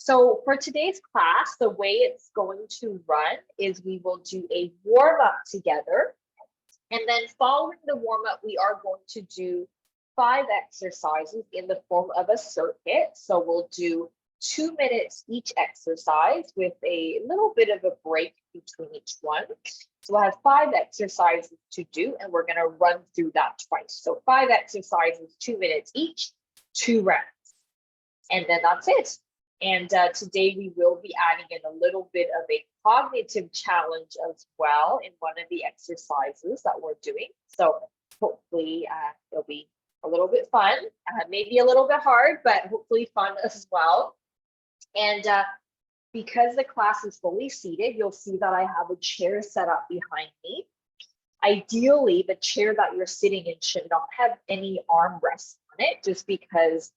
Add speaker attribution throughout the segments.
Speaker 1: So for today's class, the way it's going to run is we will do a warm up together. And then following the warm up, we are going to do 5 exercises in the form of a circuit. So we'll do 2 minutes each exercise with a little bit of a break between each one. So we'll have 5 exercises to do, and we're going to run through that twice. So 5 exercises, 2 minutes each, 2 rounds. And then that's it. And today we will be adding in a little bit of a cognitive challenge as well in one of the exercises that we're doing. So hopefully it'll be a little bit fun, maybe a little bit hard, but hopefully fun as well. And because the class is fully seated, you'll see that I have a chair set up behind me. Ideally, the chair that you're sitting in should not have any armrests on it, just because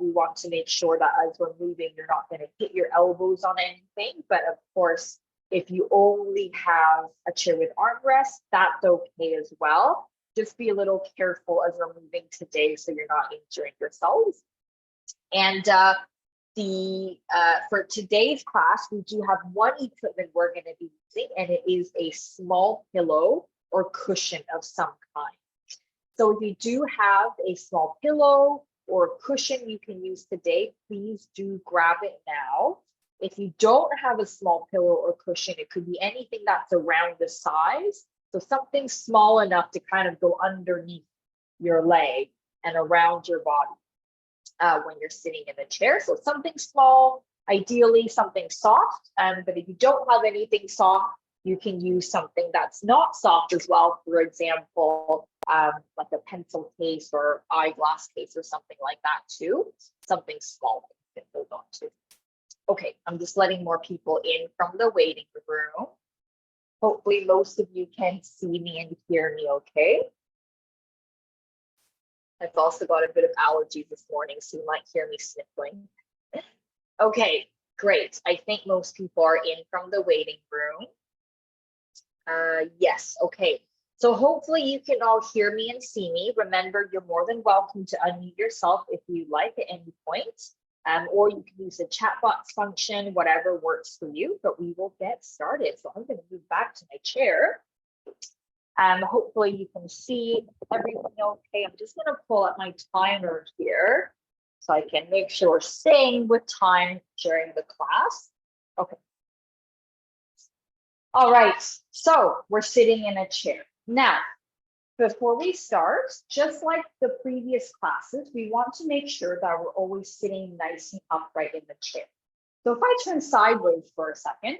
Speaker 1: we want to make sure that as we're moving, you're not going to hit your elbows on anything. But of course, if you only have a chair with armrests, that's okay as well. Just be a little careful as we're moving today so you're not injuring yourselves. And for today's class, we do have one equipment we're going to be using, and it is a small pillow or cushion of some kind. So if you do have a small pillow or cushion you can use today, please do grab it now. If you don't have a small pillow or cushion, it could be anything that's around the size. So something small enough to kind of go underneath your leg and around your body when you're sitting in a chair. So something small, ideally something soft. But if you don't have anything soft, you can use something that's not soft as well. For example, like a pencil case or eyeglass case or something like that too. Something small that you can hold on to. Okay, I'm just letting more people in from the waiting room. Hopefully most of you can see me and hear me okay. I've also got a bit of allergies this morning, so you might hear me sniffling. Okay, great. I think most people are in from the waiting room. Yes, okay. So hopefully you can all hear me and see me. Remember, you're more than welcome to unmute yourself if you like at any point, or you can use the chat box function, whatever works for you, but we will get started. So I'm going to move back to my chair. Hopefully you can see everything okay. I'm just going to pull up my timer here so I can make sure we're staying with time during the class. Okay. All right, so we're sitting in a chair. Now, before we start, just like the previous classes, we want to make sure that we're always sitting nice and upright in the chair. So if I turn sideways for a second,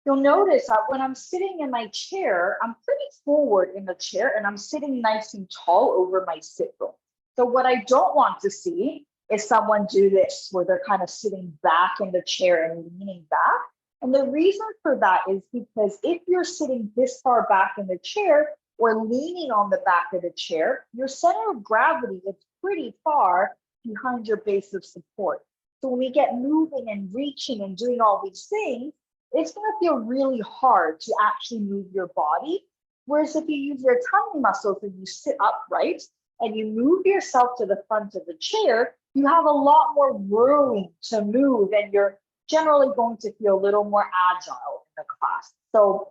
Speaker 1: you'll notice that when I'm sitting in my chair, I'm pretty forward in the chair and I'm sitting nice and tall over my sit bone. So what I don't want to see is someone do this where they're kind of sitting back in the chair and leaning back. And the reason for that is because if you're sitting this far back in the chair or leaning on the back of the chair, your center of gravity is pretty far behind your base of support. So when we get moving and reaching and doing all these things, it's going to feel really hard to actually move your body. Whereas if you use your tummy muscles and you sit upright and you move yourself to the front of the chair, you have a lot more room to move and you're generally going to feel a little more agile in the class. So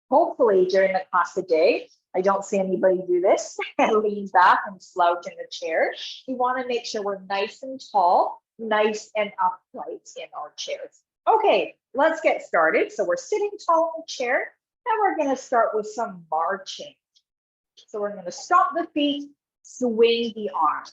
Speaker 1: hopefully during the class today, I don't see anybody do this and lean back and slouch in the chair. We want to make sure we're nice and tall, nice and upright in our chairs. Okay, let's get started. So we're sitting tall in the chair, and we're going to start with some marching. So we're going to stomp the feet, swing the arms.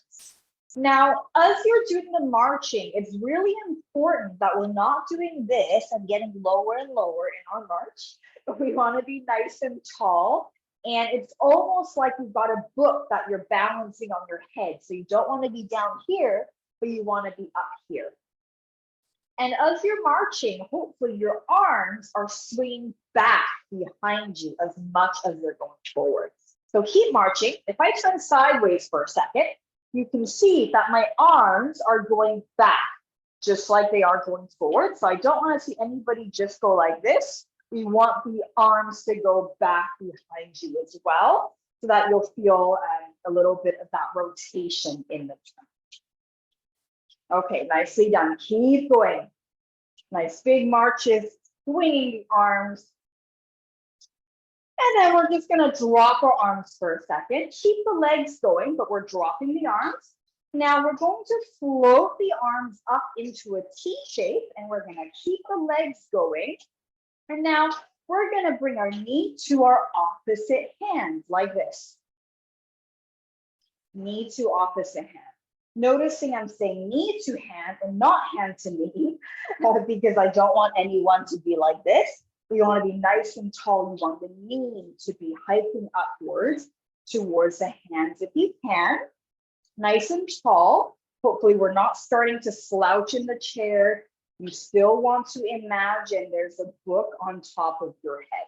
Speaker 1: Now, as you're doing the marching, it's really important that we're not doing this and getting lower and lower in our march. But we want to be nice and tall. And it's almost like you've got a book that you're balancing on your head. So you don't want to be down here, but you want to be up here. And as you're marching, hopefully your arms are swinging back behind you as much as they're going forward. So keep marching. If I turn sideways for a second, you can see that my arms are going back, just like they are going forward. So I don't want to see anybody just go like this. We want the arms to go back behind you as well, so that you'll feel a little bit of that rotation in the trunk. Okay, nicely done. Keep going. Nice big marches, swinging the arms. And then we're just gonna drop our arms for a second. Keep the legs going, but we're dropping the arms. Now we're going to float the arms up into a T shape, and we're gonna keep the legs going. And now we're gonna bring our knee to our opposite hand, like this. Knee to opposite hand. Noticing I'm saying knee to hand and not hand to knee, because I don't want anyone to be like this. We want to be nice and tall. You want the knee to be hiking upwards towards the hands if you can. Nice and tall. Hopefully we're not starting to slouch in the chair. You still want to imagine there's a book on top of your head.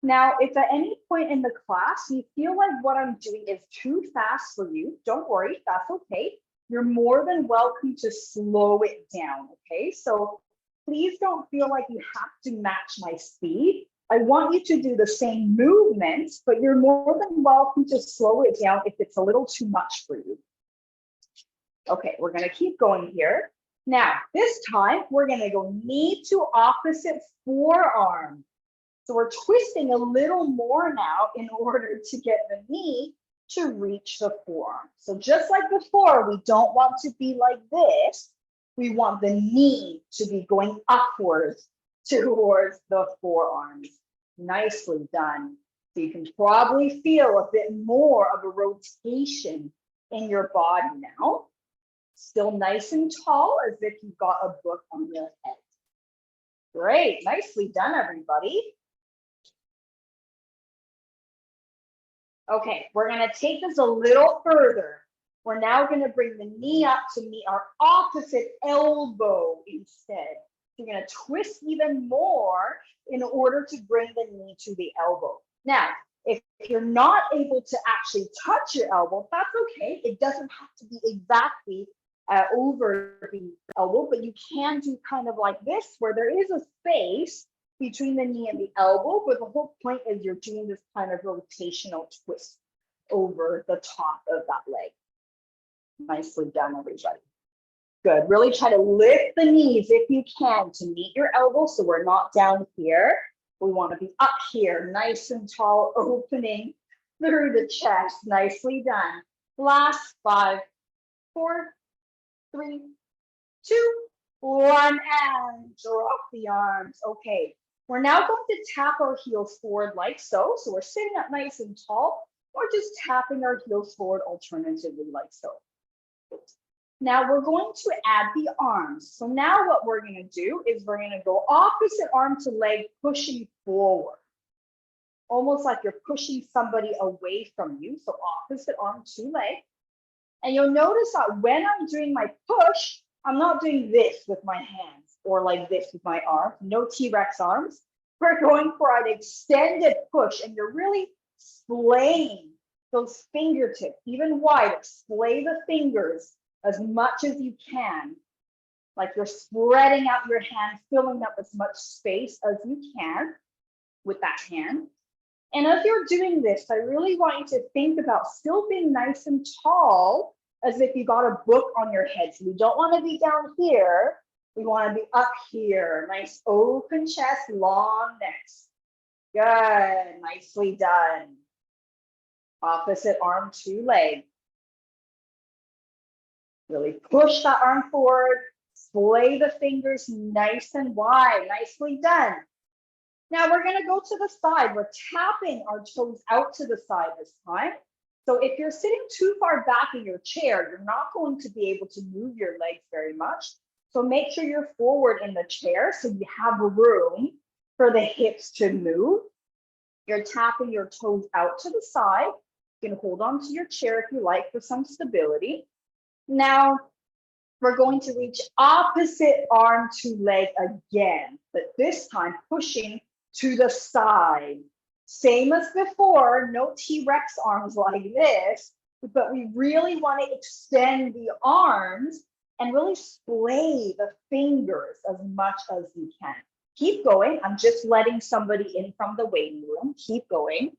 Speaker 1: Now, if at any point in the class you feel like what I'm doing is too fast for you, don't worry, that's okay. You're more than welcome to slow it down, okay? So please don't feel like you have to match my speed. I want you to do the same movements, but you're more than welcome to slow it down if it's a little too much for you. Okay, we're gonna keep going here. Now, this time, we're gonna go knee to opposite forearm. So we're twisting a little more now in order to get the knee to reach the forearm. So just like before, we don't want to be like this. We want the knee to be going upwards towards the forearms. Nicely done. So you can probably feel a bit more of a rotation in your body now. Still nice and tall, as if you've got a book on your head. Great, nicely done, everybody. Okay, we're gonna take this a little further. We're now gonna bring the knee up to meet our opposite elbow instead. You're gonna twist even more in order to bring the knee to the elbow. Now, if you're not able to actually touch your elbow, that's okay. It doesn't have to be exactly over the elbow, but you can do kind of like this, where there is a space between the knee and the elbow, but the whole point is you're doing this kind of rotational twist over the top of that leg. Nicely done, everybody. Good. Really try to lift the knees if you can to meet your elbow, so we're not down here. We want to be up here, nice and tall, opening through the chest. Nicely done. Last 5, 4, 3, 2, 1, and drop the arms. Okay. We're now going to tap our heels forward like so. So we're sitting up nice and tall, or just tapping our heels forward alternatively like so. Now we're going to add the arms. So now what we're going to do is we're going to go opposite arm to leg, pushing forward. Almost like you're pushing somebody away from you. So opposite arm to leg. And you'll notice that when I'm doing my push, I'm not doing this with my hands or like this with my arms, no T-Rex arms. We're going for an extended push, and you're really splaying those fingertips even wider. Splay the fingers as much as you can, like you're spreading out your hand, filling up as much space as you can with that hand. And as you're doing this, I really want you to think about still being nice and tall, as if you got a book on your head. So we don't want to be down here. We want to be up here. Nice open chest, long necks. Good, nicely done. Opposite arm to leg. Really push that arm forward. Splay the fingers nice and wide. Nicely done. Now we're going to go to the side. We're tapping our toes out to the side this time. So if you're sitting too far back in your chair, you're not going to be able to move your legs very much. So make sure you're forward in the chair so you have room for the hips to move. You're tapping your toes out to the side. You can hold on to your chair if you like for some stability. Now we're going to reach opposite arm to leg again, but this time pushing to the side. Same as before, no T-Rex arms like this, but we really want to extend the arms and really splay the fingers as much as you can. Keep going. I'm just letting somebody in from the waiting room. Keep going.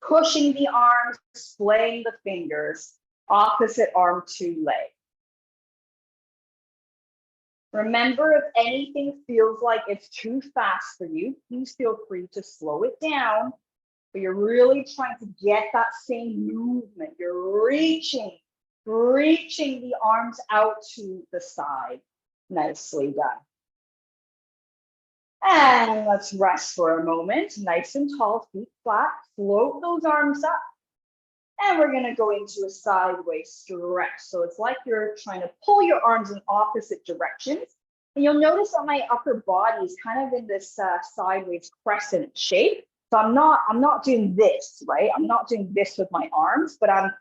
Speaker 1: pushing the arms, splaying the fingers, opposite arm to leg. Remember, if anything feels like it's too fast for you, please feel free to slow it down. But you're really trying to get that same movement. You're reaching the arms out to the side. Nicely done. And let's rest for a moment. Nice and tall, feet flat. Float those arms up. And we're going to go into a sideways stretch. So it's like you're trying to pull your arms in opposite directions. And you'll notice that my upper body is kind of in this sideways crescent shape. So I'm not doing this, right? I'm not doing this with my arms, but I'm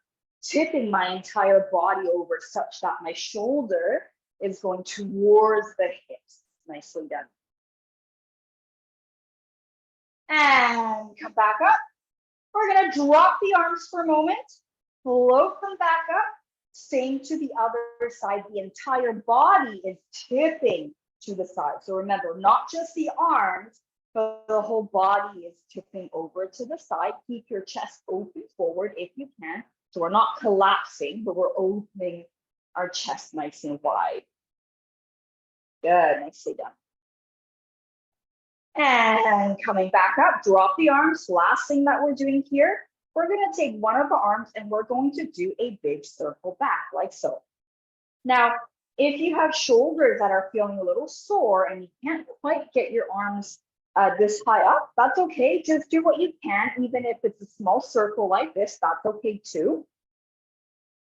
Speaker 1: tipping my entire body over such that my shoulder is going towards the hips. Nicely done. And come back up. We're going to drop the arms for a moment, float them back up. Same to the other side. The entire body is tipping to the side. So remember, not just the arms, but the whole body is tipping over to the side. Keep your chest open forward if you can. So we're not collapsing, but we're opening our chest nice and wide. Good, nicely done. And coming back up, drop the arms. Last thing that we're doing here, we're going to take one of the arms and we're going to do a big circle back, like so. Now, if you have shoulders that are feeling a little sore and you can't quite get your arms this high up, that's okay. Just do what you can, even if it's a small circle like this, that's okay too.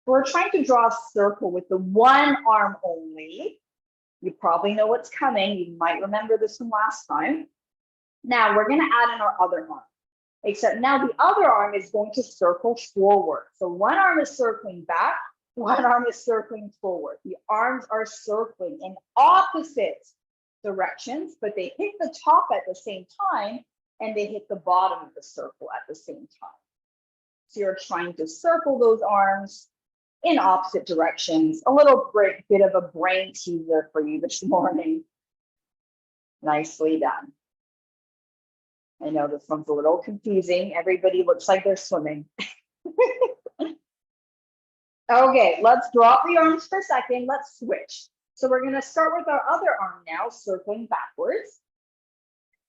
Speaker 1: We're trying to draw a circle with the one arm only. You probably know what's coming. You might remember this from last time. Now we're going to add in our other arm, except now the other arm is going to circle forward. So one arm is circling back, one arm is circling forward. The arms are circling in opposite directions, but they hit the top at the same time and they hit the bottom of the circle at the same time. So you're trying to circle those arms in opposite directions. A little bit of a brain teaser for you this morning. Nicely done. I know this one's a little confusing. Everybody looks like they're swimming. Okay, let's drop the arms for a second. Let's switch. So we're going to start with our other arm now, circling backwards.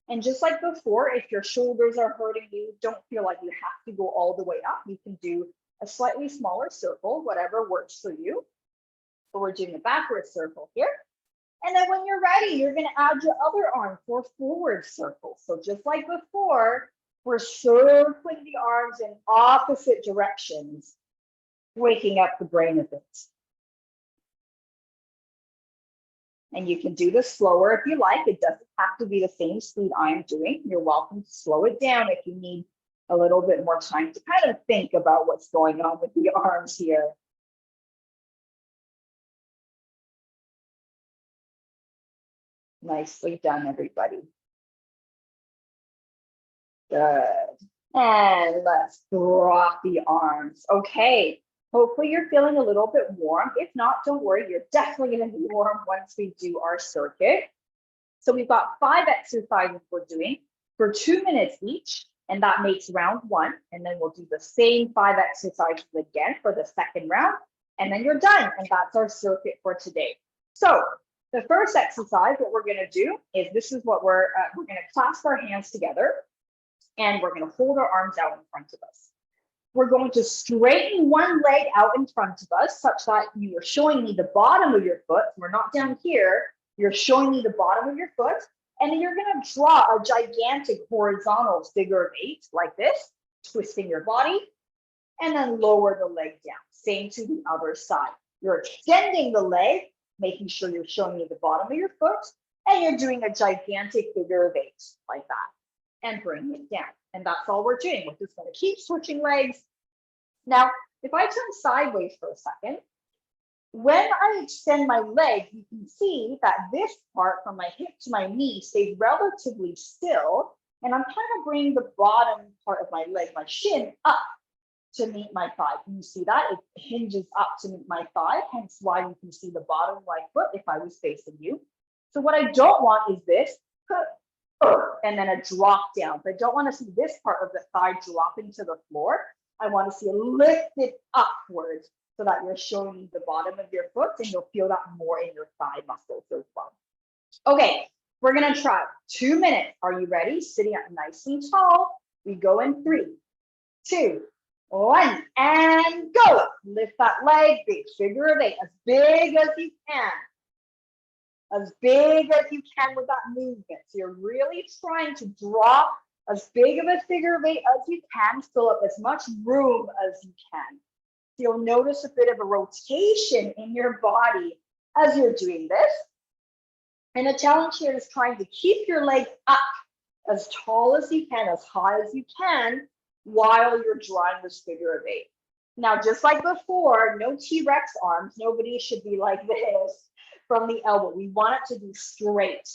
Speaker 1: And just like before, if your shoulders are hurting you, don't feel like you have to go all the way up. You can do a slightly smaller circle, whatever works for you. So we're doing a backward circle here. And then when you're ready, you're going to add your other arm for a forward circle. So just like before, we're circling the arms in opposite directions, waking up the brain a bit. And you can do this slower if you like. It doesn't have to be the same speed I'm doing. You're welcome to slow it down if you need a little bit more time to kind of think about what's going on with the arms here. Nicely done, everybody. Good. And let's drop the arms. Okay. Hopefully you're feeling a little bit warm. If not, don't worry. You're definitely going to be warm once we do our circuit. So we've got 5 exercises we're doing for 2 minutes each. And that makes round 1. And then we'll do the same 5 exercises again for the second round. And then you're done. And that's our circuit for today. So the first exercise, what we're going to do is this is what we're going to clasp our hands together. And we're going to hold our arms out in front of us. We're going to straighten one leg out in front of us such that you are showing me the bottom of your foot. We're not down here. You're showing me the bottom of your foot. And then you're going to draw a gigantic horizontal figure of 8 like this, twisting your body, and then lower the leg down. Same to the other side. You're extending the leg, making sure you're showing me the bottom of your foot, and you're doing a gigantic figure of 8 like that, and bringing it down. And that's all we're doing. We're just going to keep switching legs. Now, if I turn sideways for a second, when I extend my leg, you can see that this part from my hip to my knee stays relatively still. And I'm kind of bringing the bottom part of my leg, my shin, up to meet my thigh. Can you see that? It hinges up to meet my thigh, hence why you can see the bottom of my foot if I was facing you. So what I don't want is this. and then a drop down. But I don't want to see this part of the thigh dropping to the floor. I want to see it lifted upwards so that you're showing the bottom of your foot, and you'll feel that more in your thigh muscles as well. Okay, we're gonna try 2 minutes. Are you ready? Sitting up nice and tall. We go in 3, 2, 1, and go. Lift that leg, big figure of 8, as big as you can. As big as you can with that movement. So you're really trying to draw as big of a figure of 8 as you can, fill up as much room as you can. So you'll notice a bit of a rotation in your body as you're doing this. And the challenge here is trying to keep your leg up as tall as you can, as high as you can, while you're drawing this figure of 8. Now, just like before, no T-Rex arms. Nobody should be like this from the elbow. We want it to be straight,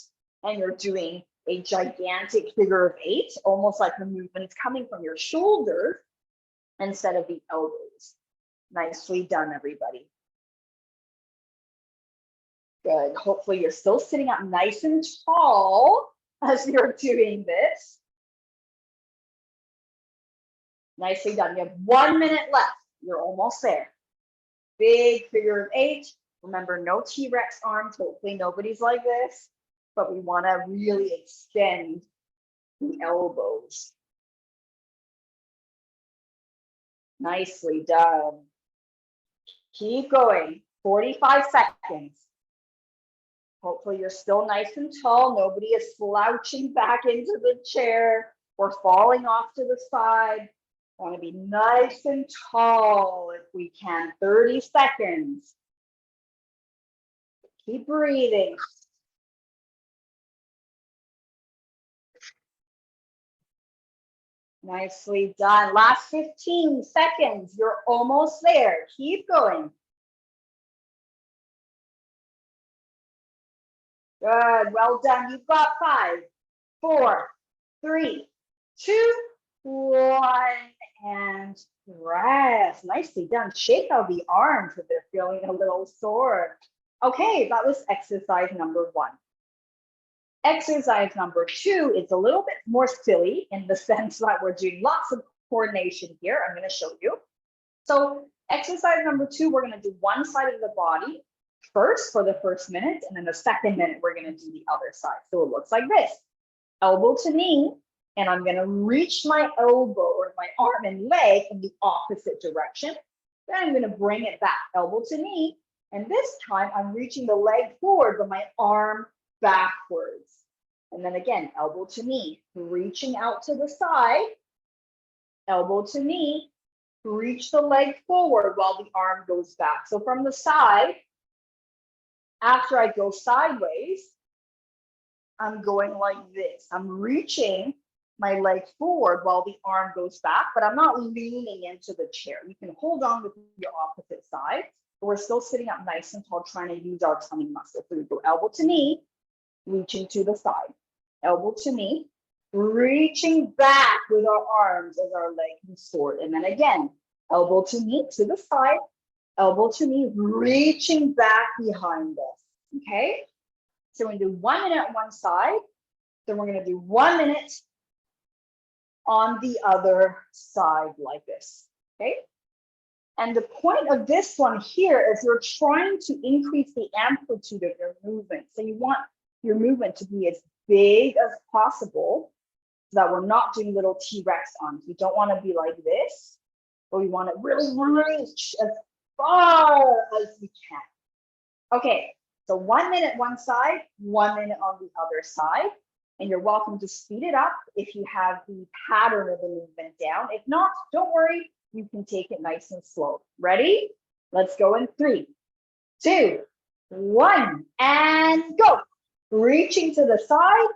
Speaker 1: and you're doing a gigantic figure of 8, almost like the movement is coming from your shoulders instead of the elbows. Nicely done, everybody. Good. Hopefully you're still sitting up nice and tall as you're doing this. Nicely done. You have 1 minute left. You're almost there. Big figure of 8. Remember, no T-Rex arms. Hopefully nobody's like this, but we want to really extend the elbows. Nicely done. Keep going. 45 seconds. Hopefully you're still nice and tall. Nobody is slouching back into the chair or falling off to the side. Want to be nice and tall if we can. 30 seconds. Keep breathing. Nicely done. Last 15 seconds. You're almost there. Keep going. Good. Well done. You've got 5, 4, 3, 2, 1, and rest. Nicely done. Shake out the arms if they're feeling a little sore. Okay, that was exercise number 1. Exercise number 2 is a little bit more silly in the sense that we're doing lots of coordination here. I'm going to show you. So exercise number 2, we're going to do one side of the body first for the first minute, and then the second minute, we're going to do the other side. So it looks like this. Elbow to knee, and I'm going to reach my elbow or my arm and leg in the opposite direction. Then I'm going to bring it back, elbow to knee, and this time I'm reaching the leg forward, but my arm backwards. And then again, elbow to knee, reaching out to the side, elbow to knee, reach the leg forward while the arm goes back. So from the side, after I go sideways, I'm going like this. I'm reaching my leg forward while the arm goes back, but I'm not leaning into the chair. You can hold on with your opposite side, but we're still sitting up nice and tall, trying to use our tummy muscle. So we go elbow to knee, reaching to the side, elbow to knee, reaching back with our arms as our leg moves forward. And then again, elbow to knee to the side, elbow to knee, reaching back behind us, okay? So we're gonna do 1 minute on one side, then we're gonna do 1 minute on the other side like this, okay? And the point of this one here is you're trying to increase the amplitude of your movement. So you want your movement to be as big as possible so that we're not doing little T-Rex arms. We don't want to be like this, but we want to really reach as far as we can. Okay, so 1 minute one side, 1 minute on the other side. And you're welcome to speed it up if you have the pattern of the movement down. If not, don't worry, you can take it nice and slow. Ready? Let's go in 3, 2, 1, and go. Reaching to the side,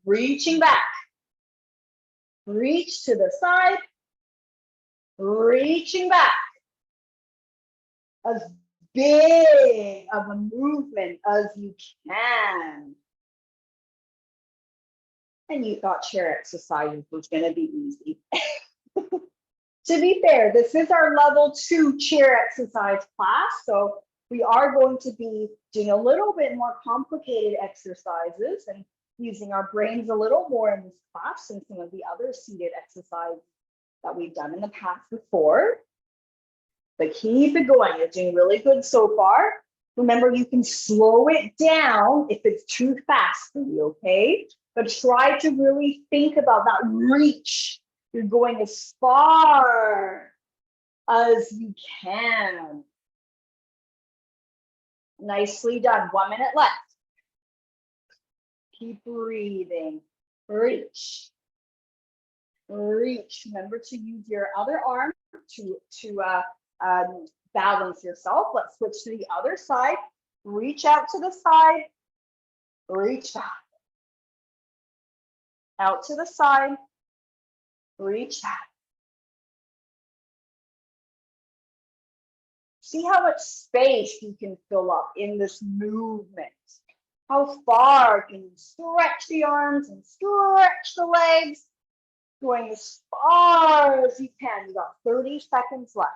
Speaker 1: reaching back. Reach to the side, reaching back. As big of a movement as you can. And you thought chair exercises was going to be easy. To be fair, this is our level 2 chair exercise class. So we are going to be doing a little bit more complicated exercises. And using our brains a little more in this class than some of the other seated exercises that we've done in the past before. But keep it going. You're doing really good so far. Remember, you can slow it down if it's too fast for you, okay? But try to really think about that reach. You're going as far as you can. Nicely done. 1 minute left. Keep breathing. Reach. Reach. Remember to use your other arm to balance yourself. Let's switch to the other side. Reach out to the side. Reach back. Out to the side. Reach back. See how much space you can fill up in this movement. How far can you stretch the arms and stretch the legs? Going as far as you can. You got 30 seconds left.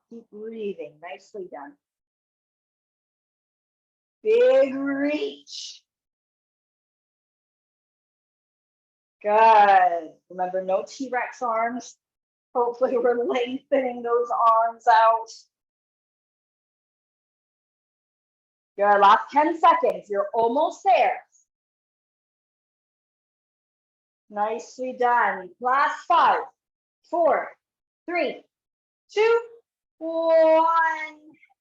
Speaker 1: Keep breathing. Nicely done. Big reach. Good. Remember, no T-Rex arms. Hopefully we're lengthening those arms out. Good. Last 10 seconds. You're almost there. Nicely done. Last 5, 4, 3, 2, 1,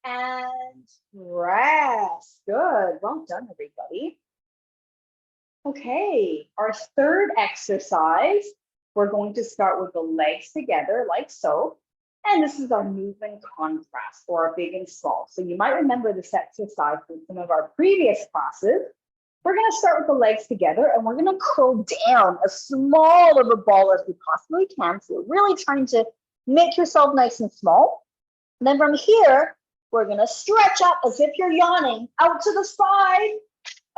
Speaker 1: and rest. Good. Well done, everybody. Okay, our third exercise, we're going to start with the legs together, like so. And this is our movement contrast, or our big and small. So you might remember this exercise from some of our previous classes. We're going to start with the legs together, and we're going to curl down as small of a ball as we possibly can. So you're really trying to make yourself nice and small. And then from here, we're going to stretch up as if you're yawning out to the side,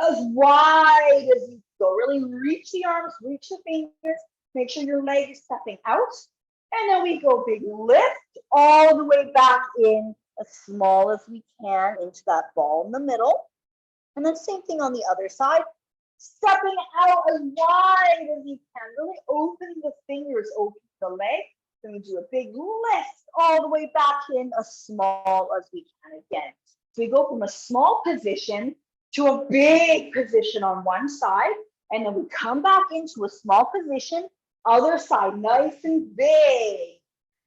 Speaker 1: as wide as you go. Really reach the arms, reach the fingers, make sure your leg is stepping out. And then we go big lift all the way back in as small as we can into that ball in the middle. And then same thing on the other side, stepping out as wide as you can. Really open the fingers, open the leg. Then we do a big lift all the way back in as small as we can again. So we go from a small position to a big position on one side, and then we come back into a small position, other side, nice and big,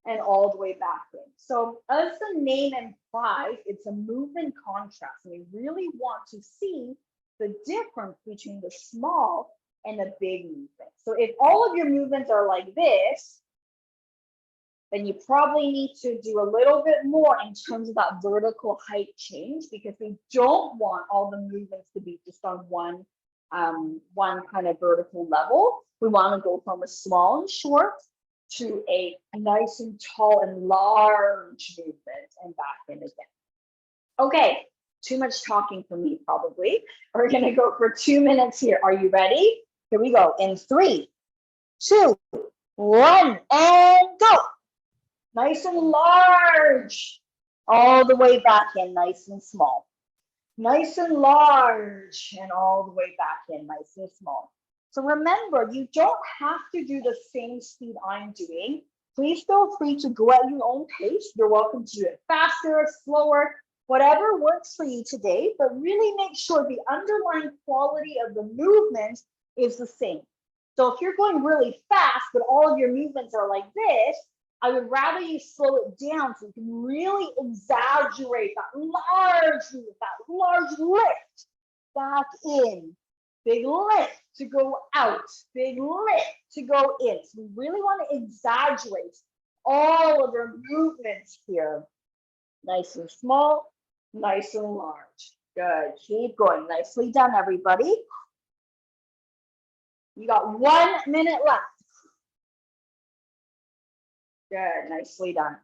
Speaker 1: and all the way back in. So as the name implies, it's a movement contrast, and we really want to see the difference between the small and the big movement. So if all of your movements are like this, then you probably need to do a little bit more in terms of that vertical height change, because we don't want all the movements to be just on one kind of vertical level. We want to go from a small and short to a nice and tall and large movement and back in again. Okay, too much talking for me probably. We're going to go for 2 minutes here. Are you ready? Here we go. In 3, 2, 1, and go. Nice and large, all the way back in, nice and small. Nice and large, and all the way back in, nice and small. So remember, you don't have to do the same speed I'm doing. Please feel free to go at your own pace. You're welcome to do it faster, slower, whatever works for you today, but really make sure the underlying quality of the movement is the same. So if you're going really fast, but all of your movements are like this, I would rather you slow it down so you can really exaggerate that large movement, that large lift back in. Big lift to go out, big lift to go in. So we really want to exaggerate all of our movements here. Nice and small, nice and large. Good, keep going. Nicely done, everybody. You got 1 minute left. Good, nicely done.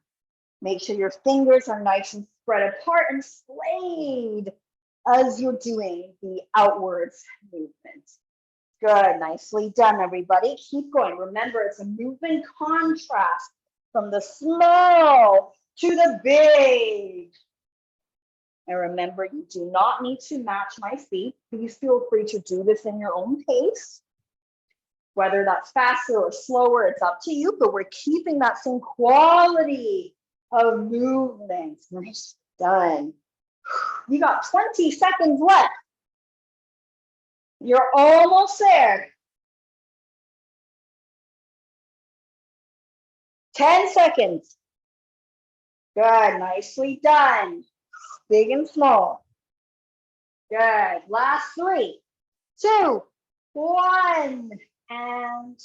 Speaker 1: Make sure your fingers are nice and spread apart and splayed as you're doing the outwards movement. Good, nicely done, everybody. Keep going. Remember, it's a movement contrast from the small to the big. And remember, you do not need to match my feet. Please feel free to do this in your own pace. Whether that's faster or slower, it's up to you, but we're keeping that same quality of movement. Nice, done. You got 20 seconds left. You're almost there. 10 seconds. Good, nicely done. Big and small. Good, last 3, 2, 1, and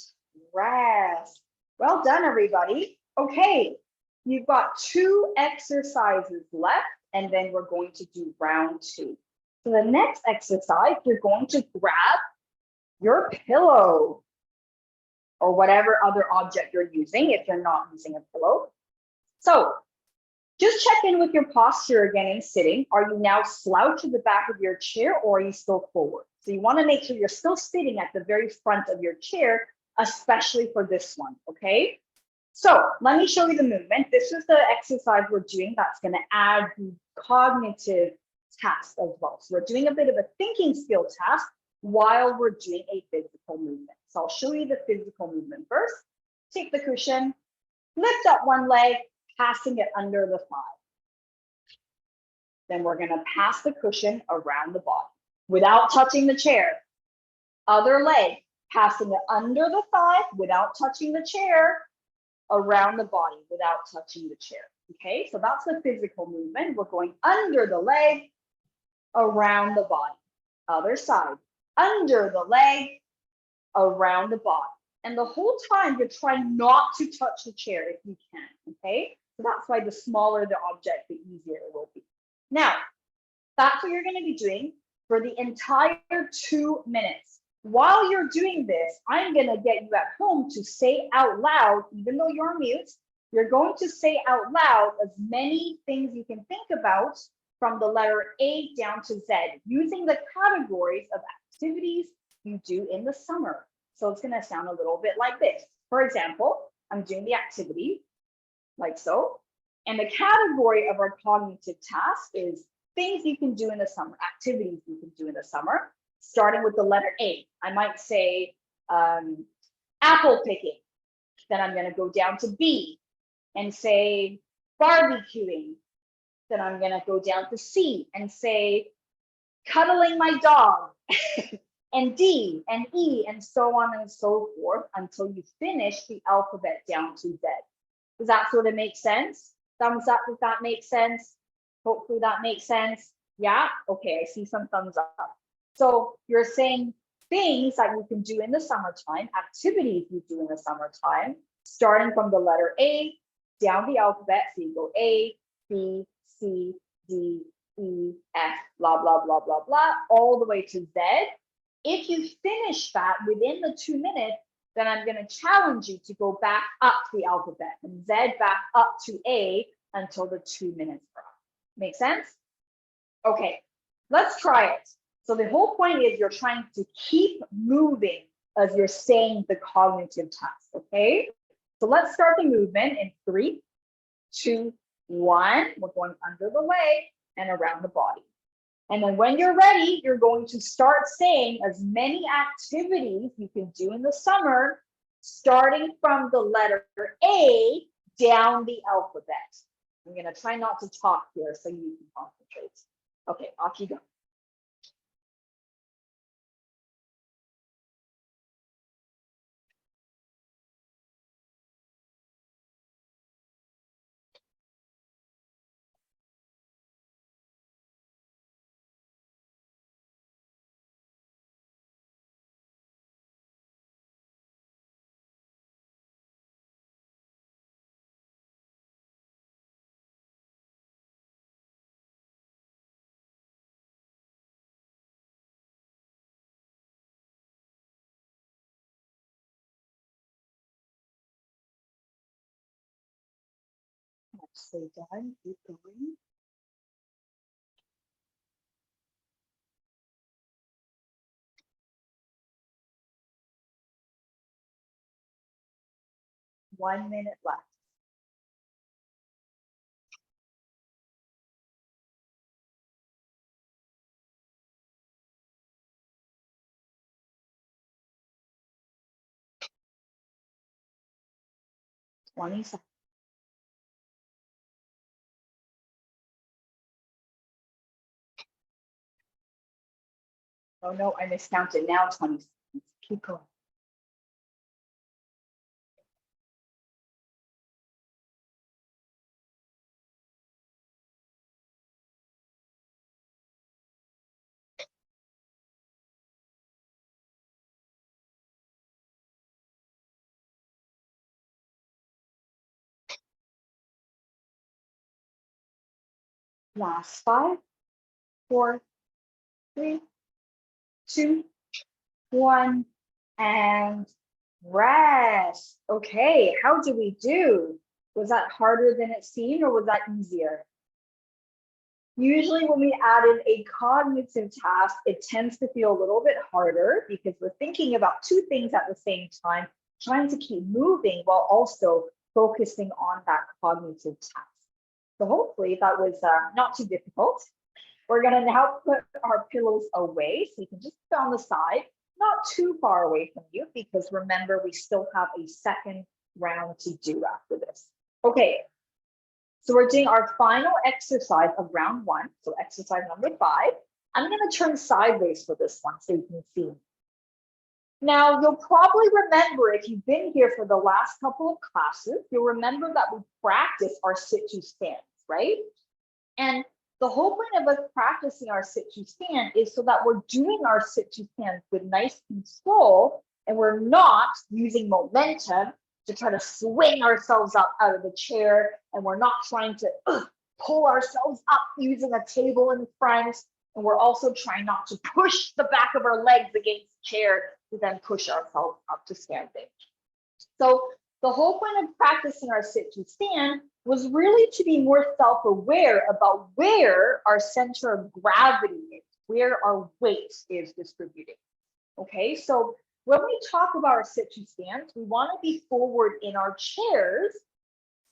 Speaker 1: rest. Well done, everybody. Okay, you've got 2 exercises left, and then we're going to do round 2. So the next exercise, you're going to grab your pillow or whatever other object you're using if you're not using a pillow. So just check in with your posture again in sitting. Are you now slouched to the back of your chair or are you still forward? So you want to make sure you're still sitting at the very front of your chair, especially for this one, okay? So let me show you the movement. This is the exercise we're doing that's going to add the cognitive task as well. So we're doing a bit of a thinking skill task while we're doing a physical movement. So I'll show you the physical movement first. Take the cushion, lift up one leg, passing it under the thigh. Then we're going to pass the cushion around the body without touching the chair. Other leg, passing it under the thigh without touching the chair, around the body without touching the chair. Okay, so that's the physical movement. We're going under the leg, around the body. Other side, under the leg, around the body. And the whole time you're trying not to touch the chair if you can, okay? So that's why the smaller the object, the easier it will be. Now, that's what you're going to be doing for the entire 2 minutes. While you're doing this, I'm going to get you at home to say out loud, even though you're on mute, you're going to say out loud as many things you can think about from the letter A down to Z, using the categories of activities you do in the summer. So it's going to sound a little bit like this. For example, I'm doing the activity like so. And the category of our cognitive task is things you can do in the summer, activities you can do in the summer, starting with the letter A. I might say apple picking. Then I'm going to go down to B and say barbecuing. Then I'm going to go down to C and say cuddling my dog. And D and E and so on and so forth until you finish the alphabet down to Z. Does that sort of make sense? Thumbs up if that makes sense. Hopefully that makes sense. Yeah? Okay, I see some thumbs up. So you're saying things that you can do in the summertime, activities you do in the summertime, starting from the letter A down the alphabet. So you go A, B, C, D, E, F, blah, blah, blah, blah, blah, all the way to Z. If you finish that within the 2 minutes, then I'm going to challenge you to go back up the alphabet and Z back up to A until the 2 minutes are up. Make sense? Okay, let's try it. So the whole point is you're trying to keep moving as you're saying the cognitive task, okay? So let's start the movement in 3, 2, 1. We're going under the leg and around the body. And then when you're ready, you're going to start saying as many activities you can do in the summer, starting from the letter A down the alphabet. I'm going to try not to talk here so you can concentrate. Okay, off you go. Nicely done. Keep going. One minute left. 20 seconds. Oh no, I miscounted now 20 seconds. Keep going. Last 5, 4, 3, 2, 1, and rest. Okay, how did we do? Was that harder than it seemed, or was that easier? Usually when we add in a cognitive task, it tends to feel a little bit harder because we're thinking about two things at the same time, trying to keep moving while also focusing on that cognitive task. So hopefully that was not too difficult. We're going to now put our pillows away, so you can just put on the side, not too far away from you, because remember, we still have a second round to do after this. Okay, so we're doing our final exercise of round 1, so exercise number 5. I'm going to turn sideways for this one so you can see. Now, you'll probably remember, if you've been here for the last couple of classes, you'll remember that we practice our sit-to-stands, right? And the whole point of us practicing our sit-to-stand is so that we're doing our sit-to-stand with nice control, and we're not using momentum to try to swing ourselves up out of the chair, and we're not trying to pull ourselves up using a table in front, and we're also trying not to push the back of our legs against the chair to then push ourselves up to standing. So the whole point of practicing our sit-to-stand was really to be more self-aware about where our center of gravity is, where our weight is distributed. Okay, so when we talk about our sit-to-stands, we want to be forward in our chairs,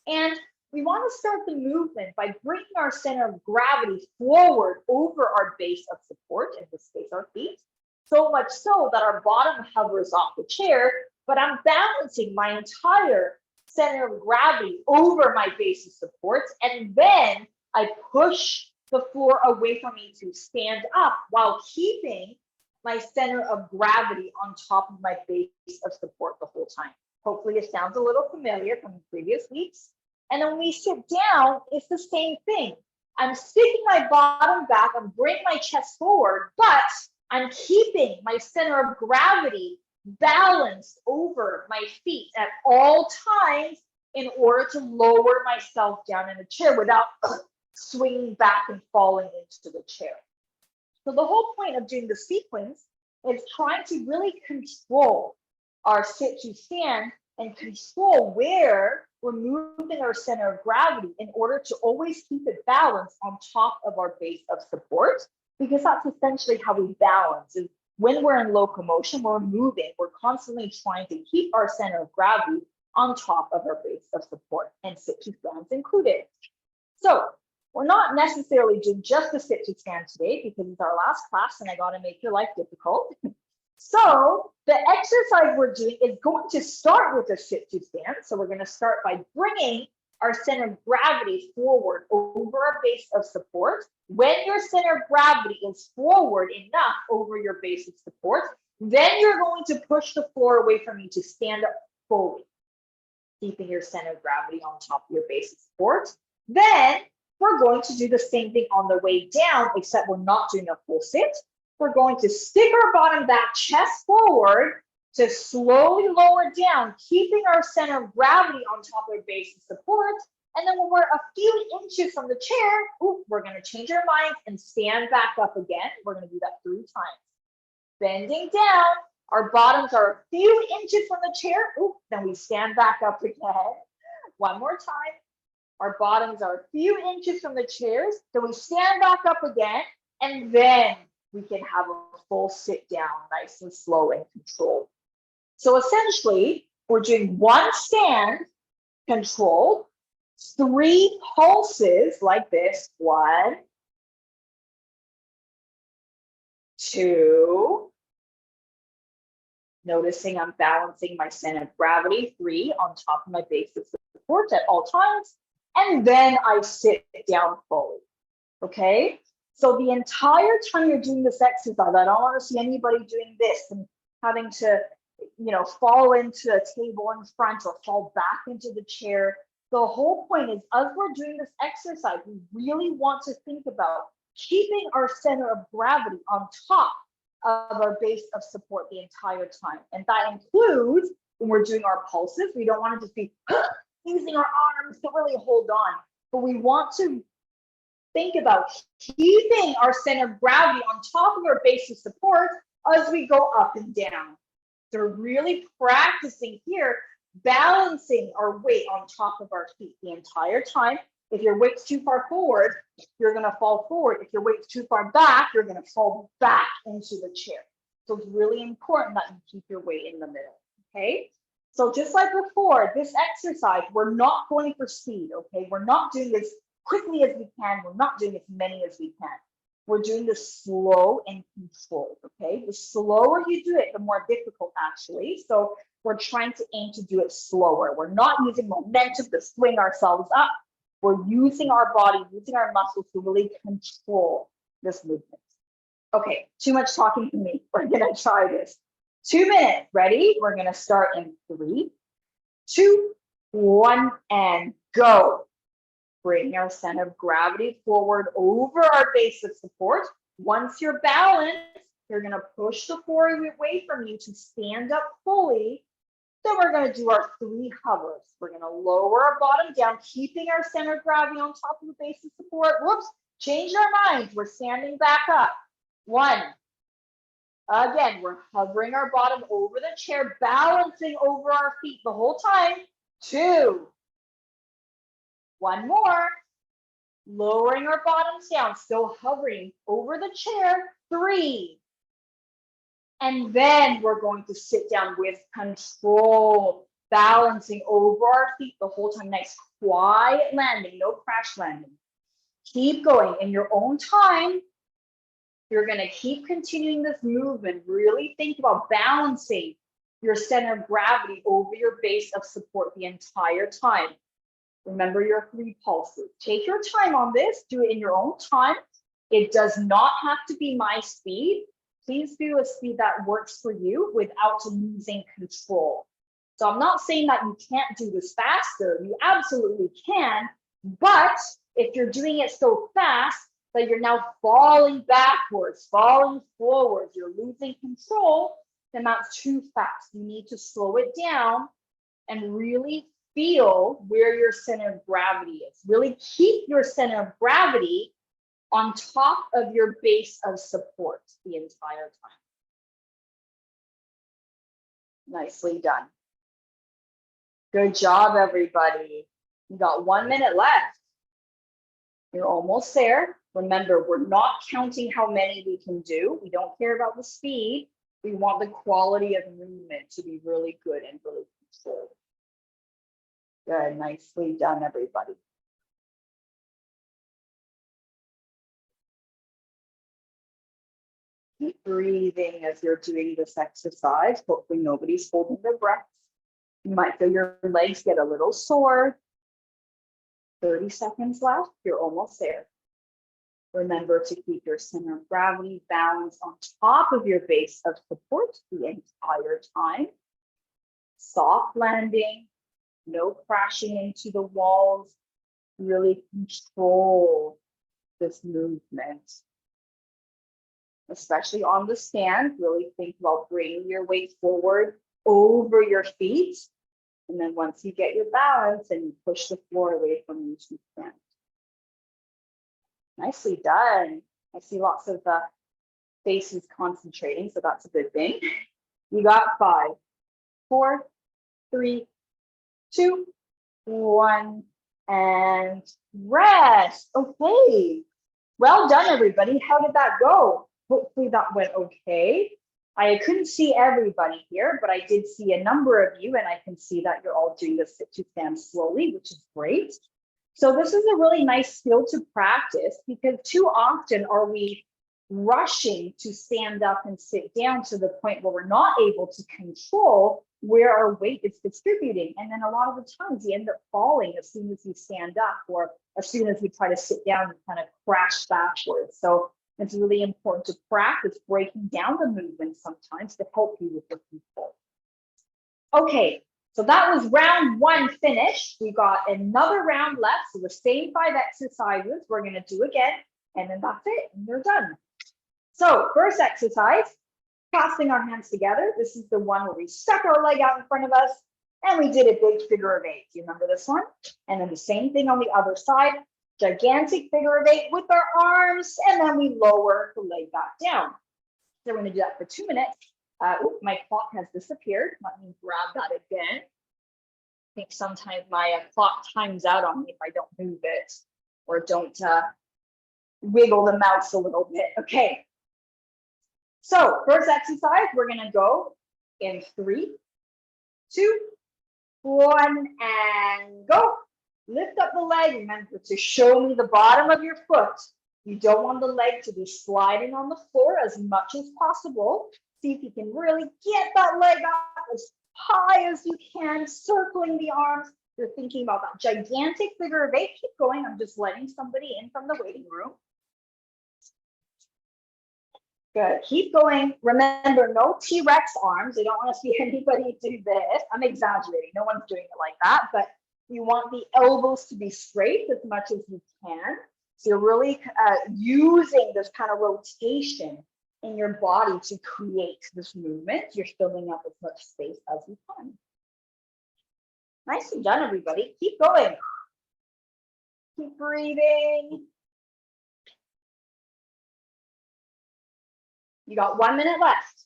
Speaker 1: and we want to start the movement by bringing our center of gravity forward over our base of support, in this case our feet, so much so that our bottom hovers off the chair, but I'm balancing my entire center of gravity over my base of support, and then I push the floor away from me to stand up while keeping my center of gravity on top of my base of support the whole time. Hopefully it sounds a little familiar from the previous weeks. And then when we sit down, it's the same thing. I'm sticking my bottom back, I'm bringing my chest forward, but I'm keeping my center of gravity balanced over my feet at all times in order to lower myself down in the chair without swinging back and falling into the chair. So the whole point of doing the sequence is trying to really control our sit-to-stand and control where we're moving our center of gravity in order to always keep it balanced on top of our base of support, because that's essentially how we balance. Is when we're in locomotion, we're moving, we're constantly trying to keep our center of gravity on top of our base of support, and sit-to-stands included. So we're not necessarily doing just the sit-to-stand today because it's our last class and I got to make your life difficult. So the exercise we're doing is going to start with a sit-to-stand. So we're going to start by bringing our center of gravity forward over our base of support. When your center of gravity is forward enough over your base of support, then you're going to push the floor away from you to stand up fully, keeping your center of gravity on top of your base of support. Then we're going to do the same thing on the way down, except we're not doing a full sit. We're going to stick our bottom back, chest forward, to slowly lower down, keeping our center of gravity on top of our base of support. And then when we're a few inches from the chair, we're going to change our minds and stand back up again. We're going to do that 3 times. Bending down, our bottoms are a few inches from the chair. Then we stand back up again. One more time. Our bottoms are a few inches from the chairs. Then we stand back up again, and then we can have a full sit down, nice and slow and controlled. So essentially, we're doing 1 stand, controlled, 3 pulses like this. 1, 2. Noticing I'm balancing my center of gravity. 3 on top of my base of support at all times. And then I sit down fully. Okay. So the entire time you're doing this exercise, I don't want to see anybody doing this and having to, fall into a table in front or fall back into the chair. The whole point is, as we're doing this exercise, we really want to think about keeping our center of gravity on top of our base of support the entire time. And that includes when we're doing our pulses, we don't want to just be using our arms to really hold on, but we want to think about keeping our center of gravity on top of our base of support as we go up and down. So we're really practicing here, balancing our weight on top of our feet the entire time. If your weight's too far forward, you're going to fall forward. If your weight's too far back, you're going to fall back into the chair. So it's really important that you keep your weight in the middle, okay? So just like before, this exercise, we're not going for speed, okay? We're not doing this quickly as we can. We're not doing as many as we can. We're doing this slow and controlled, okay? The slower you do it, the more difficult actually. So we're trying to aim to do it slower. We're not using momentum to swing ourselves up. We're using our body, using our muscles to really control this movement. Okay, too much talking from me. We're gonna try this. 2 minutes, ready? We're gonna start in 3, 2, 1, and go. Bring our center of gravity forward over our base of support. Once you're balanced, you're gonna push the floor away from you to stand up fully. Then we're going to do our 3 hovers. We're going to lower our bottom down, keeping our center of gravity on top of the base of support. Whoops, change our minds. We're standing back up. 1. Again, we're hovering our bottom over the chair, balancing over our feet the whole time. 2. 1 more. Lowering our bottoms down, still hovering over the chair. 3. And then we're going to sit down with control, balancing over our feet the whole time. Nice, quiet landing, no crash landing. Keep going in your own time. You're going to keep continuing this movement. Really think about balancing your center of gravity over your base of support the entire time. Remember your 3 pulses. Take your time on this. Do it in your own time. It does not have to be my speed. Please do a speed that works for you without losing control. So I'm not saying that you can't do this faster. You absolutely can. But if you're doing it so fast that you're now falling backwards, falling forwards, you're losing control, then that's too fast. You need to slow it down and really feel where your center of gravity is. Really keep your center of gravity on top of your base of support the entire time. Nicely done. Good job, everybody. You got 1 minute left. You're almost there. Remember, we're not counting how many we can do. We don't care about the speed. We want the quality of movement to be really good and really controlled. Good, nicely done, everybody. Keep breathing as you're doing this exercise. Hopefully nobody's holding their breath. You might feel your legs get a little sore. 30 seconds left. You're almost there. Remember to keep your center of gravity balanced on top of your base of support the entire time. Soft landing, no crashing into the walls. Really control this movement. Especially on the stand, really think about bringing your weight forward over your feet. And then once you get your balance and you push the floor away from you to stand. Nicely done. I see lots of faces concentrating, so that's a good thing. You got 5, 4, 3, 2, 1, and rest. Okay. Well done, everybody. How did that go? Hopefully that went okay. I couldn't see everybody here, but I did see a number of you, and I can see that you're all doing the sit to stand slowly, which is great. So this is a really nice skill to practice, because too often are we rushing to stand up and sit down to the point where we're not able to control where our weight is distributing. And then a lot of the times you end up falling as soon as you stand up, or as soon as you try to sit down, you kind of crash backwards. So it's really important to practice breaking down the movement sometimes to help you with the control. Okay, so that was round 1 finished. We got another round left. So the same 5 exercises we're going to do again, and then that's it, and you're done. So first exercise, clasping our hands together. This is the one where we stuck our leg out in front of us and we did a big figure of 8. Do you remember this one? And then the same thing on the other side, gigantic figure of 8 with our arms, and then we lower the leg back down. So we're going to do that for 2 minutes. My clock has disappeared. Let me grab that again. I think sometimes my clock times out on me if I don't move it or don't wiggle the mouse a little bit. Okay. So first exercise, we're going to go in 3, 2, 1, and go. Lift up the leg. Remember to show me the bottom of your foot. You don't want the leg to be sliding on the floor as much as possible. See if you can really get that leg up as high as you can, circling the arms. You're thinking about that gigantic figure of 8. Keep going. I'm just letting somebody in from the waiting room. Good. Keep going. Remember, no T-Rex arms. I don't want to see anybody do this. I'm exaggerating. No one's doing it like that, but you want the elbows to be straight as much as you can. So you're really using this kind of rotation in your body to create this movement. You're filling up as much space as you can. Nicely done, everybody. Keep going. Keep breathing. You got 1 minute left.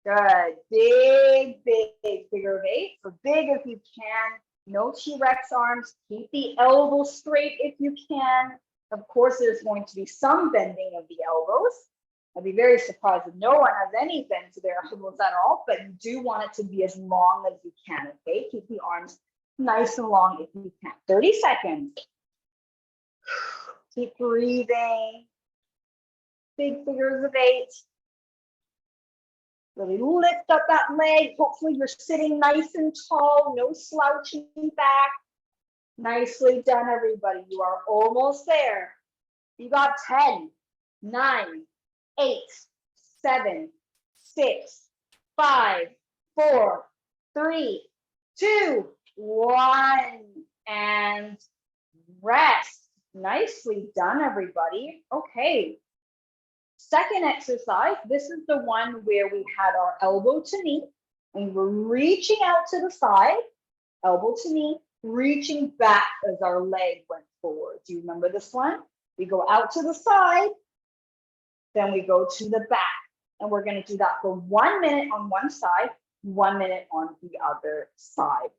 Speaker 1: Good. Big, big figure of 8. So big if you can. No T-Rex arms. Keep the elbows straight if you can. Of course, there's going to be some bending of the elbows. I'd be very surprised if no one has any bend to their elbows at all, but you do want it to be as long as you can, okay? Keep the arms nice and long if you can. 30 seconds. Keep breathing. Big figures of 8. Really lift up that leg. Hopefully you're sitting nice and tall, no slouching back. Nicely done, everybody. You are almost there. You got 10, 9, 8, 7, 6, 5, 4, 3, 2, 1, and rest. Nicely done, everybody. Okay. Second exercise, this is the one where we had our elbow to knee and we're reaching out to the side, elbow to knee, reaching back as our leg went forward. Do you remember this one? We go out to the side, then we go to the back, and we're going to do that for 1 minute on one side, 1 minute on the other side.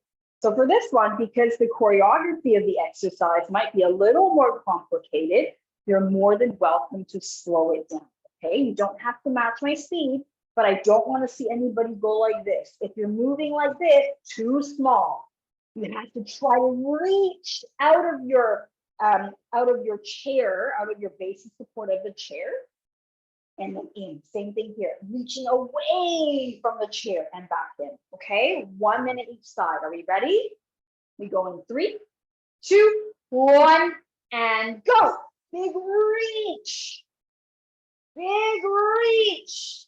Speaker 1: So for this one, because the choreography of the exercise might be a little more complicated, you're more than welcome to slow it down. Okay, you don't have to match my speed, but I don't want to see anybody go like this. If you're moving like this, too small. You have to try to reach out of your chair, out of your base of support of the chair, and then in. Same thing here, reaching away from the chair and back in. Okay, 1 minute each side. Are we ready? We go in 3, 2, 1, and go. Big reach. Big reach.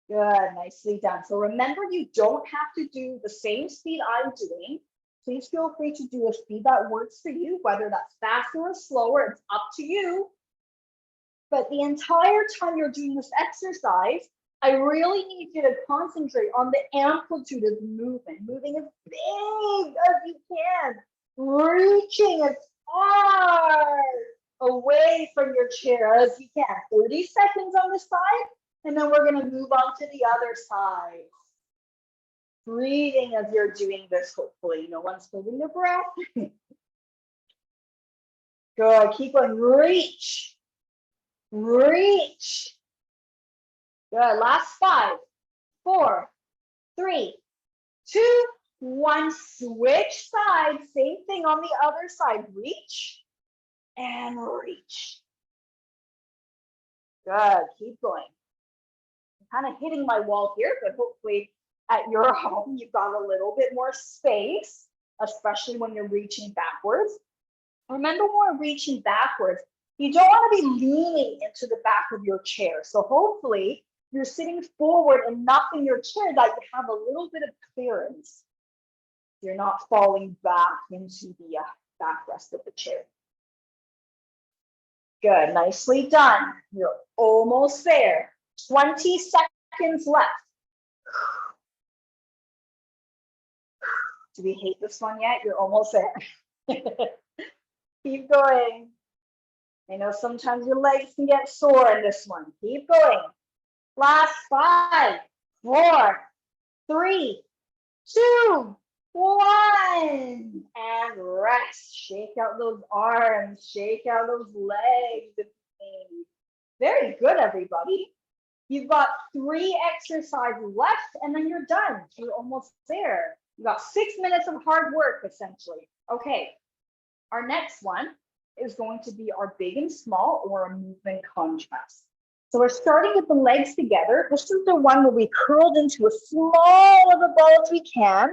Speaker 1: Good, nicely done. So remember, you don't have to do the same speed I'm doing. Please feel free to do a speed that works for you, whether that's faster or slower, it's up to you. But the entire time you're doing this exercise, I really need you to concentrate on the amplitude of the movement, moving as big as you can, reaching as far away from your chair as you can. 30 seconds on this side, and then we're going to move on to the other side. Breathing as you're doing this, hopefully. No one's holding their breath. Good. Keep going. Reach. Reach. Good. Last 5, 4, 3, 2, 1. Switch sides. Same thing on the other side. Reach and reach. Good. Keep going. kind of hitting my wall here, but hopefully at your home, you've got a little bit more space, especially when you're reaching backwards. Remember, when we're reaching backwards, you don't want to be leaning into the back of your chair. So hopefully you're sitting forward enough in your chair that you have a little bit of clearance. You're not falling back into the backrest of the chair. Good, nicely done. You're almost there. 20 seconds left. Do we hate this one yet? You're almost there. Keep going. I know sometimes your legs can get sore in this one. Keep going. Last 5, 4, 3, 2, 1. And rest. Shake out those arms. Shake out those legs. Very good, everybody. You've got 3 exercises left, and then you're done. You're almost there. You got 6 minutes of hard work, essentially. Okay. Our next one is going to be our big and small, or a movement contrast. So we're starting with the legs together. This is the one where we curled into as small of a ball as we can.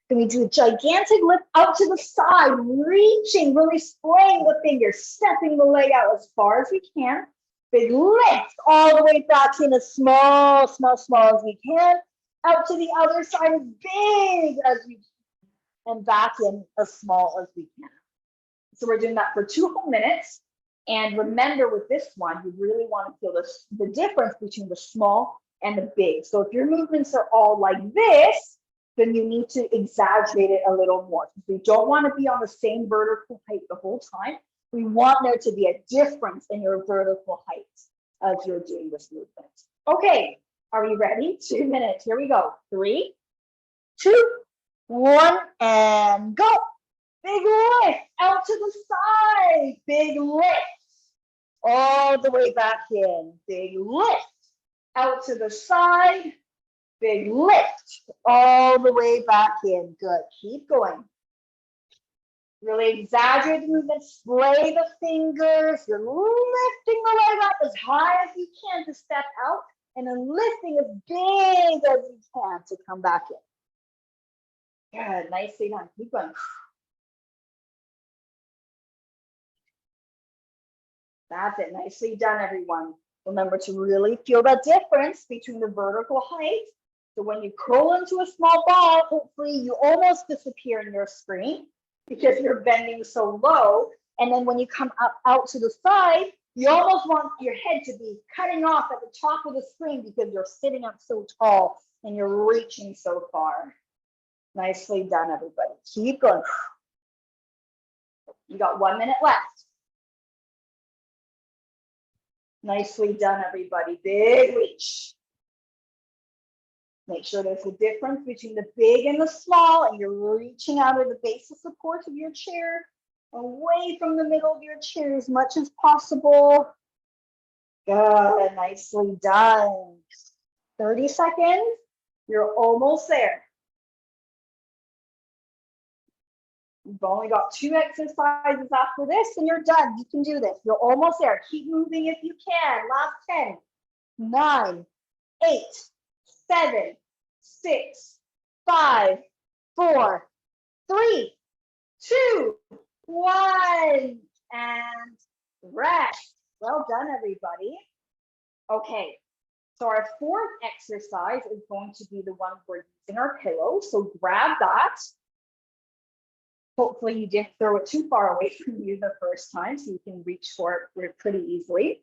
Speaker 1: Then we do a gigantic lift out to the side, reaching, really spraying the fingers, stepping the leg out as far as we can. Big lift all the way back in as small as we can. Out to the other side as big as we can. And back in as small as we can. So we're doing that for 2 whole minutes. And remember, with this one, you really want to feel the difference between the small and the big. So if your movements are all like this, then you need to exaggerate it a little more. We don't want to be on the same vertical height the whole time. We want there to be a difference in your vertical height as you're doing this movement. Okay, are we ready? 2 minutes. Here we go. 3, 2, 1, and go. Big lift out to the side. Big lift all the way back in. Big lift out to the side. Big lift all the way back in. Good. Keep going. Really exaggerate the movement. Spray the fingers. You're lifting the leg up as high as you can to step out, and then lifting as big as you can to come back in. Good. Nicely done. Keep going. That's it. Nicely done, everyone. Remember to really feel that difference between the vertical height. So when you curl into a small ball, hopefully you almost disappear in your screen because you're bending so low. And then when you come up out to the side, you almost want your head to be cutting off at the top of the screen because you're sitting up so tall and you're reaching so far. Nicely done, everybody. Keep going. You got 1 minute left. Nicely done, everybody. Big reach. Make sure there's a difference between the big and the small, and you're reaching out of the base of support of your chair, away from the middle of your chair as much as possible. Good, nicely done. 30 seconds. You're almost there. You've only got 2 exercises after this, and you're done. You can do this. You're almost there. Keep moving if you can. Last 10, 9, 8, 7, 6, 5, 4, 3, 2, 1, and rest. Well done, everybody. Okay, so our 4th exercise is going to be the one we're using our pillow. So grab that. Hopefully you didn't throw it too far away from you the first time, so you can reach for it pretty easily.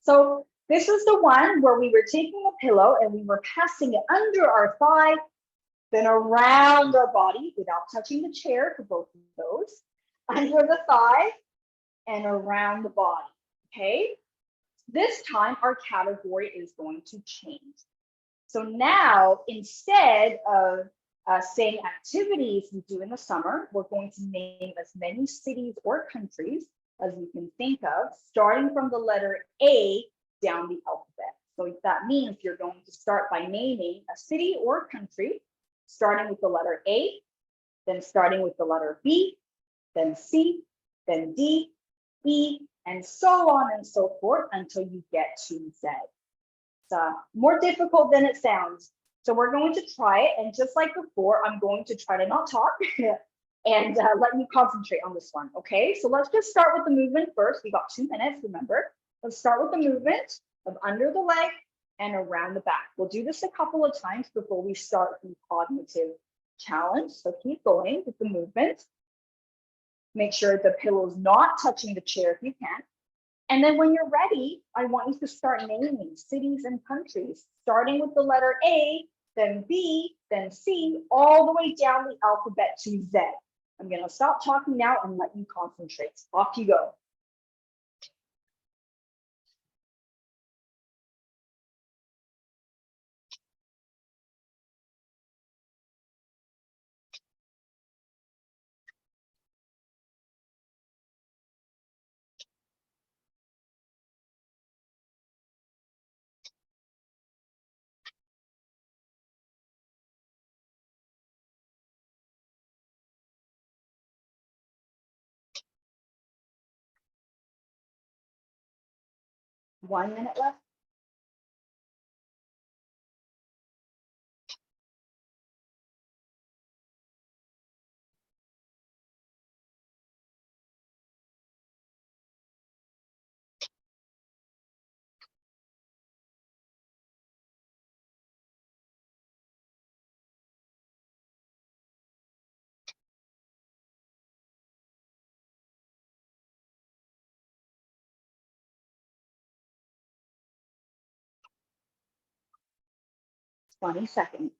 Speaker 1: So this is the one where we were taking a pillow and we were passing it under our thigh, then around our body without touching the chair for both of those, under the thigh and around the body, okay? This time our category is going to change. So now, instead of saying activities we do in the summer, we're going to name as many cities or countries as you can think of, starting from the letter A down the alphabet. So that means you're going to start by naming a city or country, starting with the letter A, then starting with the letter B, then C, then D, E, and so on and so forth until you get to Z. more difficult than it sounds. So we're going to try it. And just like before, I'm going to try to not talk and let you concentrate on this one. Okay, so let's just start with the movement first. We got 2 minutes, remember. Let's start with the movement of under the leg and around the back. We'll do this a couple of times before we start the cognitive challenge. So keep going with the movement. Make sure the pillow's not touching the chair if you can. And then when you're ready, I want you to start naming cities and countries, starting with the letter A, then B, then C, all the way down the alphabet to Z. I'm going to stop talking now and let you concentrate. Off you go. One minute left. Twenty seconds.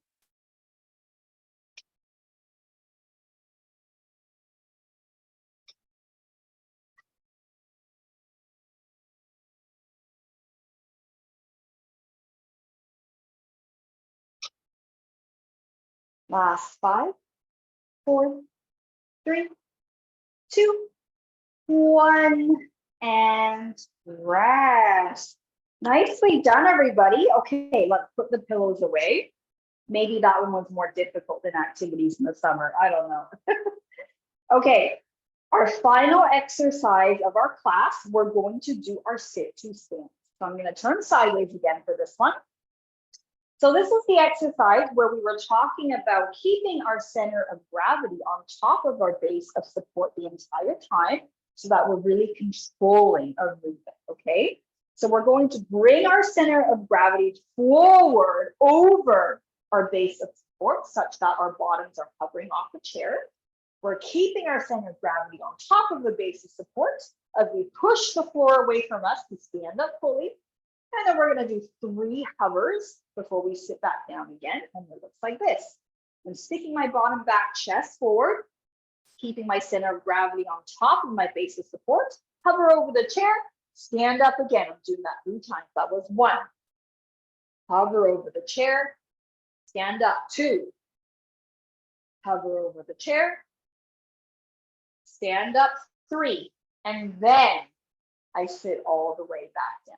Speaker 1: Last 5, 4, 3, 2, 1, and rest. Nicely done, everybody. Okay, let's put the pillows away. Maybe that one was more difficult than activities in the summer. I don't know. Okay, our final exercise of our class, we're going to do our sit to stand. So I'm going to turn sideways again for this one. So this is the exercise where we were talking about keeping our center of gravity on top of our base of support the entire time so that we're really controlling our movement, okay? So we're going to bring our center of gravity forward over our base of support such that our bottoms are hovering off the chair. We're keeping our center of gravity on top of the base of support as we push the floor away from us to stand up fully. And then we're going to do 3 hovers before we sit back down again. And it looks like this. I'm sticking my bottom back chest forward, keeping my center of gravity on top of my base of support, hover over the chair, stand up again. I'm doing that 3 times. That was 1. Hover over the chair, stand up. 2. Hover over the chair, stand up. 3. And then I sit all the way back down.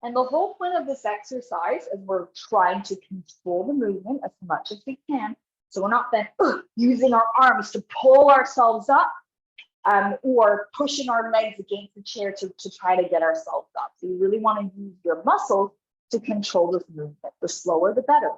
Speaker 1: And the whole point of this exercise is we're trying to control the movement as much as we can. So we're not then using our arms to pull ourselves up or pushing our legs against the chair to try to get ourselves up. So you really want to use your muscles to control this movement. The slower, the better.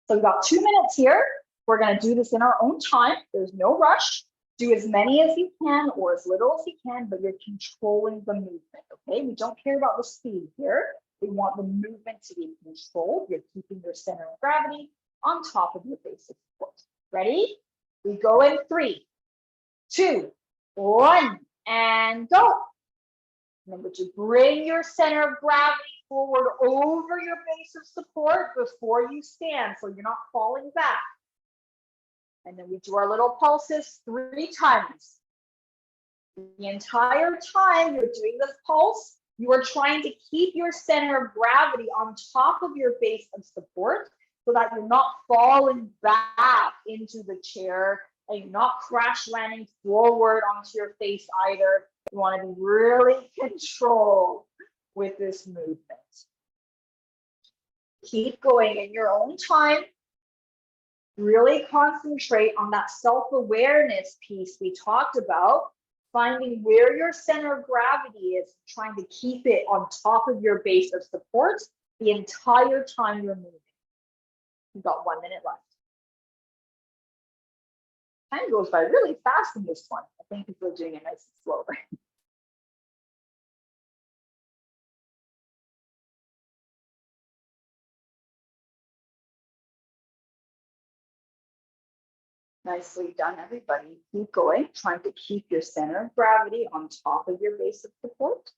Speaker 1: So we've got 2 minutes here. We're going to do this in our own time. There's no rush. Do as many as you can or as little as you can, but you're controlling the movement, okay? We don't care about the speed here. We want the movement to be controlled. You're keeping your center of gravity on top of your base of support. Ready? We go in 3, 2, 1, and go. Remember to bring your center of gravity forward over your base of support before you stand, so you're not falling back. And then we do our little pulses 3 times. The entire time you're doing this pulse, you are trying to keep your center of gravity on top of your base of support so that you're not falling back into the chair and you're not crash landing forward onto your face either. You want to be really controlled with this movement. Keep going in your own time. Really concentrate on that self-awareness piece we talked about, finding where your center of gravity is, trying to keep it on top of your base of support the entire time you're moving. You've got 1 minute left. Time goes by really fast in this one. I think people are doing it nice and slow. Nicely done, everybody. Keep going, trying to keep your center of gravity on top of your base of support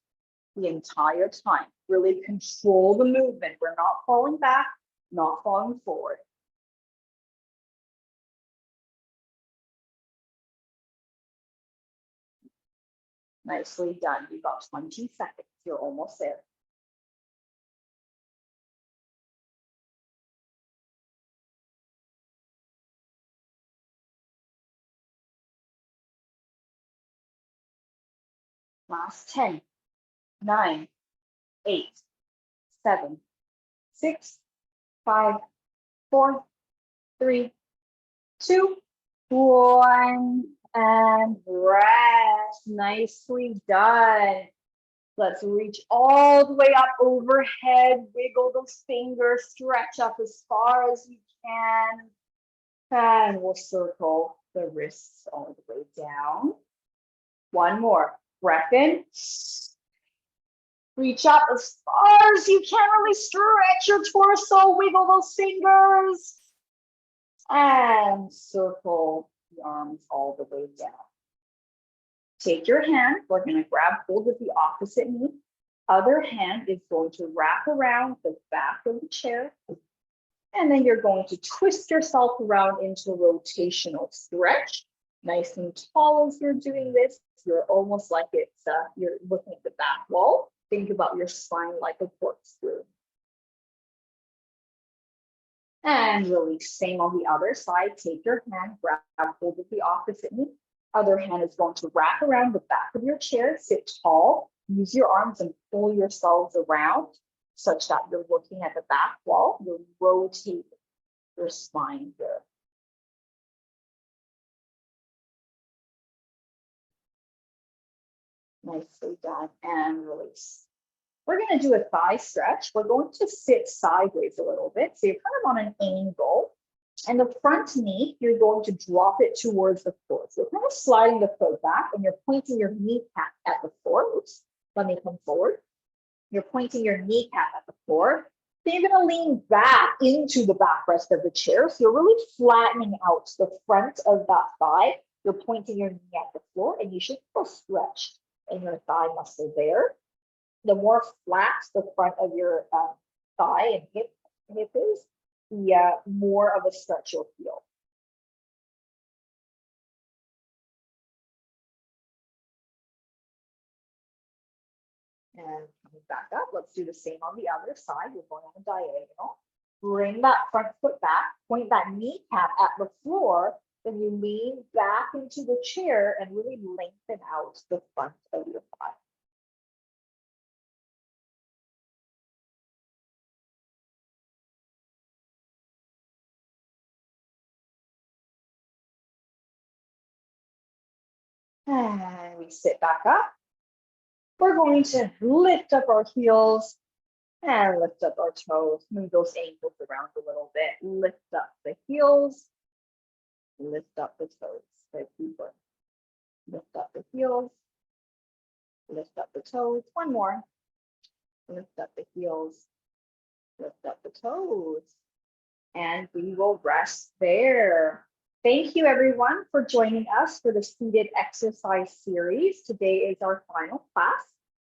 Speaker 1: the entire time. Really control the movement. We're not falling back, not falling forward. Nicely done. You've got 20 seconds. You're almost there. Last 10, 9, 8, 7, 6, 5, 4, 3, 2, 1, and rest. Nicely done. Let's reach all the way up overhead, wiggle those fingers, stretch up as far as you can, and we'll circle the wrists all the way down. One more, breath in. Reach up as far as you can, really stretch your torso, wiggle those fingers, and circle the arms all the way down. Take your hand, we're going to grab hold of the opposite knee. Other hand is going to wrap around the back of the chair. And then you're going to twist yourself around into a rotational stretch. Nice and tall as you're doing this. You're almost like it's, you're looking at the back wall. Think about your spine like a corkscrew. And release. Same on the other side. Take your hand, grab hold of the opposite knee. Other hand is going to wrap around the back of your chair, sit tall, use your arms and pull yourselves around such that you're looking at the back wall. You'll rotate your spine here. Nicely done, and release. We're going to do a thigh stretch. We're going to sit sideways a little bit. So you're kind of on an angle. And the front knee, you're going to drop it towards the floor. So you're kind of sliding the foot back and you're pointing your kneecap at the floor. Oops, let me come forward. You're pointing your kneecap at the floor. Then you're going to lean back into the backrest of the chair. So you're really flattening out the front of that thigh. You're pointing your knee at the floor and you should feel stretched in your thigh muscle there. The more flat the front of your thigh and hip is, the more of a stretch you'll feel. And coming back up, let's do the same on the other side. You're going on a diagonal. Bring that front foot back, point that kneecap at the floor, then you lean back into the chair and really lengthen out the front of your thigh. And we sit back up. We're going to lift up our heels and lift up our toes. Move those ankles around a little bit. Lift up the heels. Lift up the toes. So keep going. Lift up the heels. Lift up the toes. One more. Lift up the heels. Lift up the toes. And we will rest there. Thank you, everyone, for joining us for the seated exercise series. Today is our final class.